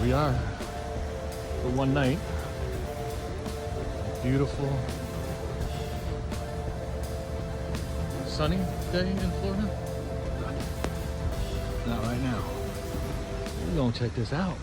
we are for one night. Beautiful sunny day in Florida. Not right now. We're gonna check this out.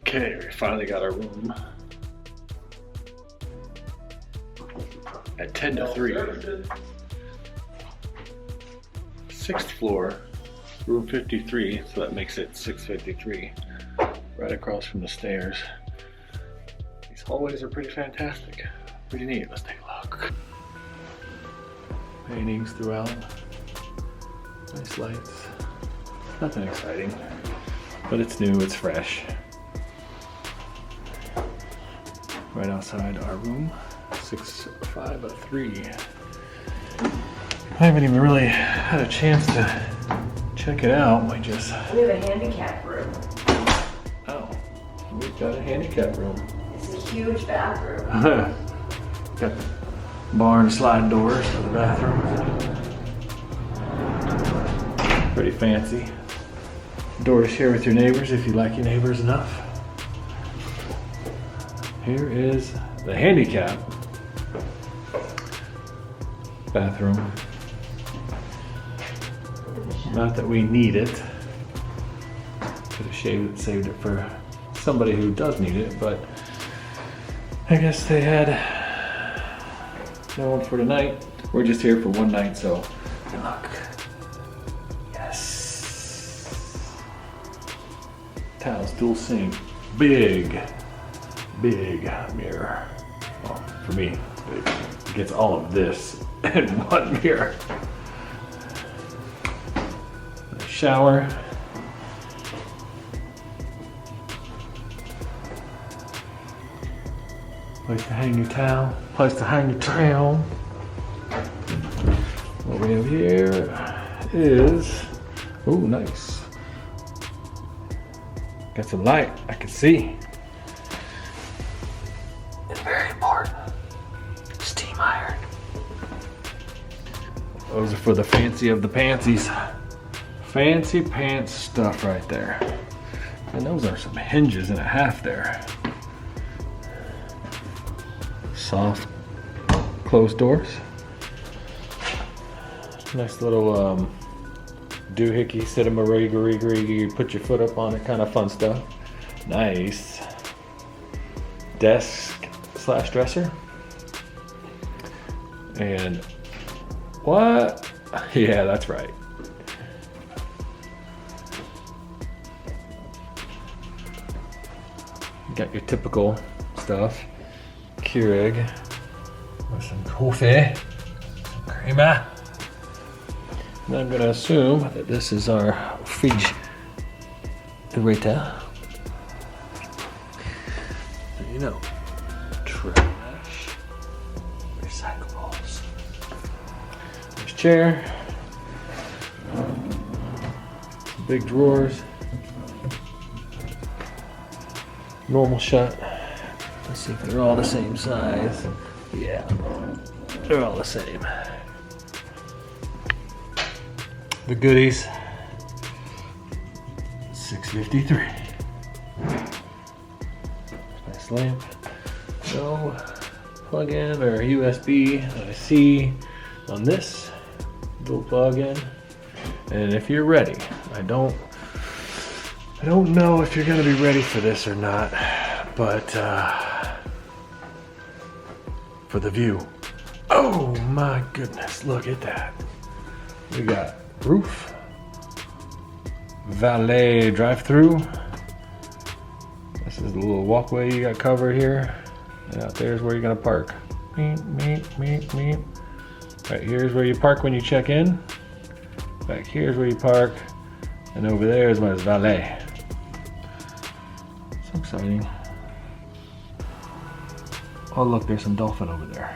Okay, we finally got our room at 10 to 3. 6th floor, room 53, so that makes it 653, right across from the stairs. These hallways are pretty fantastic, pretty neat. Let's take a look. Paintings throughout, nice lights, nothing exciting, but it's new, it's fresh. Right outside our room, 653. I haven't even really had a chance to check it out. We have a handicap room. Oh, we've got a handicap room. It's a huge bathroom. Got barn slide doors for the bathroom. Pretty fancy. Door to share with your neighbors if you like your neighbors enough. Here is the handicap bathroom. Not that we need it. Could have saved it for somebody who does need it, but I guess they had no one for tonight. We're just here for one night, so good luck. Yes. Towels, dual sink, big mirror. Well, for me, it gets all of this in one mirror. Shower. Place to hang your towel. Place to hang your towel. What we have here is, oh, nice. Got some light, I can see. Very important. Steam iron. Those are for the fancy of the pantsies. Fancy pants stuff right there. And those are some hinges and a half there. Soft closed doors. Nice little doohickey, sit-a-ma-riggy, put your foot up on it kind of fun stuff. Nice. Desk/dresser. And what? Yeah, that's right. You got your typical stuff. Keurig with some coffee, some crema. And I'm gonna assume that this is our refrigerator. You know, trash, recyclables. There's chair, big drawers, normal shut. Let's see if they're all the same size. Yeah, they're all the same. The goodies, 653. Nice lamp. No plug-in or USB that I see on this. Dual plug-in. And if you're ready, I don't know if you're gonna be ready for this or not, but for the view. Oh my goodness, look at that. We got roof, valet drive-through. This is the little walkway you got covered here. And out there's where you're gonna park. Meep. Right here's where you park when you check in. Back here's where you park. And over there is my valet. So exciting. Oh look, there's some dolphin over there.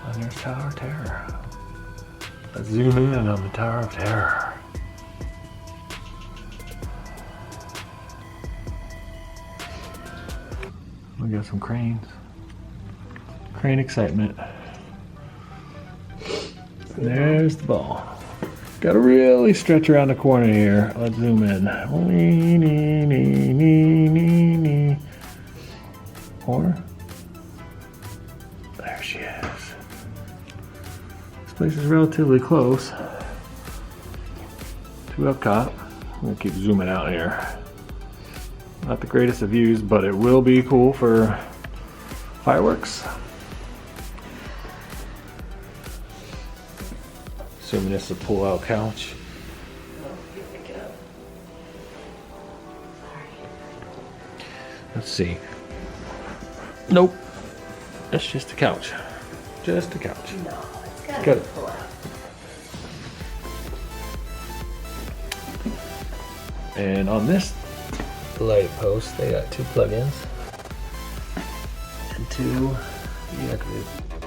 And there's Tower of Terror. Let's zoom in on the Tower of Terror. We got some cranes. Crane excitement. And there's the ball. Gotta really stretch around the corner here. Let's zoom in. Or, there she is. This place is relatively close to Epcot. I'm gonna keep zooming out here. Not the greatest of views, but it will be cool for fireworks. Assuming it's a pull-out couch. Let's see. Nope. That's just a couch. Just a couch. No, it's gotta be pull out. And on this light post, they got 2 plugins. And 2,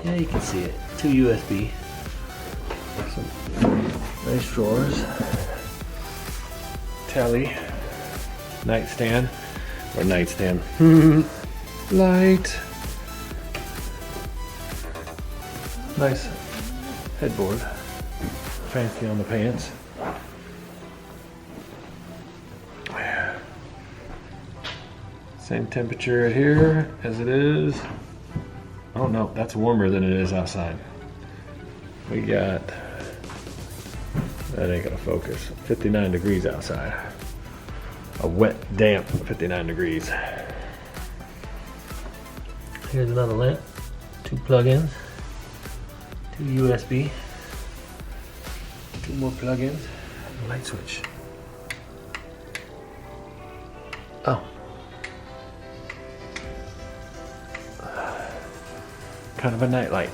yeah, you can see it. 2 USB. Some nice drawers. Telly. Nightstand. Or nightstand. Light. Nice headboard. Fancy on the pants. Same temperature here as it is. Oh no, that's warmer than it is outside. We got, that ain't gonna focus, 59 degrees outside. A wet, damp 59 degrees. Here's another lamp, 2 plugins, 2 USB, 2 more plugins, and a light switch. Oh. Kind of a night light.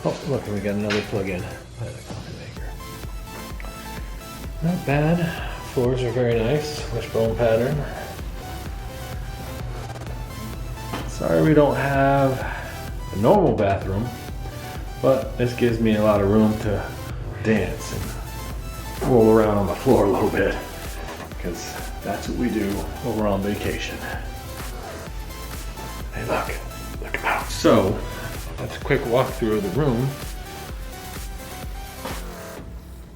Oh, look, we got another plug-in. Not bad. Floors are very nice. Wishbone pattern. Sorry we don't have a normal bathroom, but this gives me a lot of room to dance and roll around on the floor a little bit, because that's what we do when we're on vacation. Hey, look out. So, that's a quick walkthrough of the room.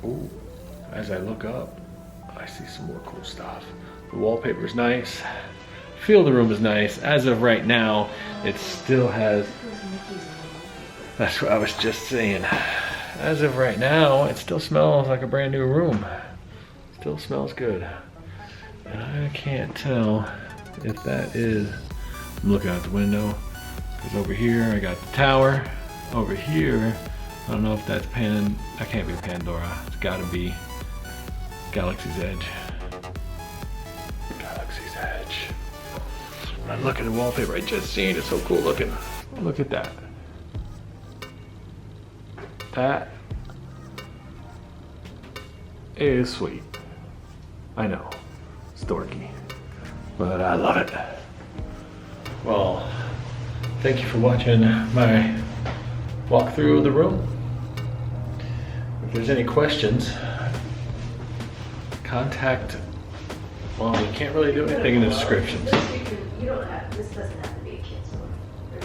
Ooh, as I look up, I see some more cool stuff. The wallpaper's nice. Feel the room is nice. As of right now, it still has, that's what I was just saying. As of right now, it still smells like a brand new room. Still smells good. And I can't tell if that is, I'm looking out the window. Because over here I got the tower. Over here, I don't know if that's that can't be Pandora. It's gotta be Galaxy's Edge. Galaxy's Edge. When I look at the wallpaper I just seen, it's so cool looking. Look at that. That is sweet. I know, it's dorky, but I love it. Well, thank you for watching my walkthrough of the room. If there's any questions, contact, well, you can't really do anything in the descriptions. You don't have, this doesn't have to be a kid's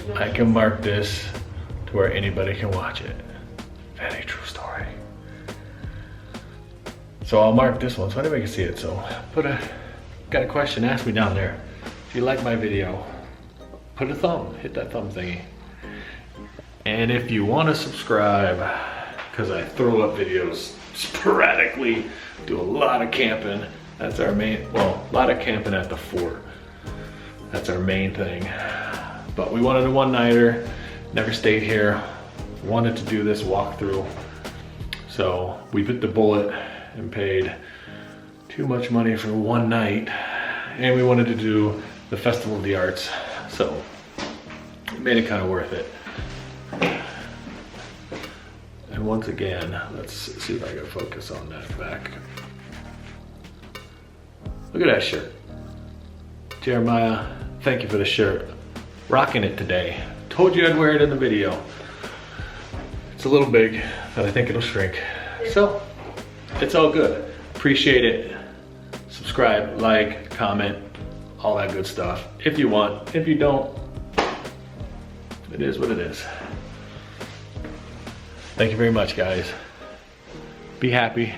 one. I can mark this to where anybody can watch it. Very true story. So I'll mark this one so anybody can see it. So got a question, ask me down there. If you like my video, put a thumb, hit that thumb thingy. And if you want to subscribe, because I throw up videos sporadically, do a lot of camping. That's our main, well, a lot of camping at the fort. That's our main thing. But we wanted a one-nighter, never stayed here, wanted to do this walkthrough. So we bit the bullet and paid too much money for one night. And we wanted to do the Festival of the Arts. So it made it kind of worth it. And once again, let's see if I can focus on that back. Look at that shirt. Jeremiah, thank you for the shirt. Rocking it today. Told you I'd wear it in the video. It's a little big, but I think it'll shrink. So, it's all good. Appreciate it. Subscribe, like, comment, all that good stuff. If you want. If you don't, it is what it is. Thank you very much, guys. Be happy.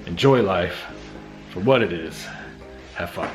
Enjoy life for what it is. Have fun.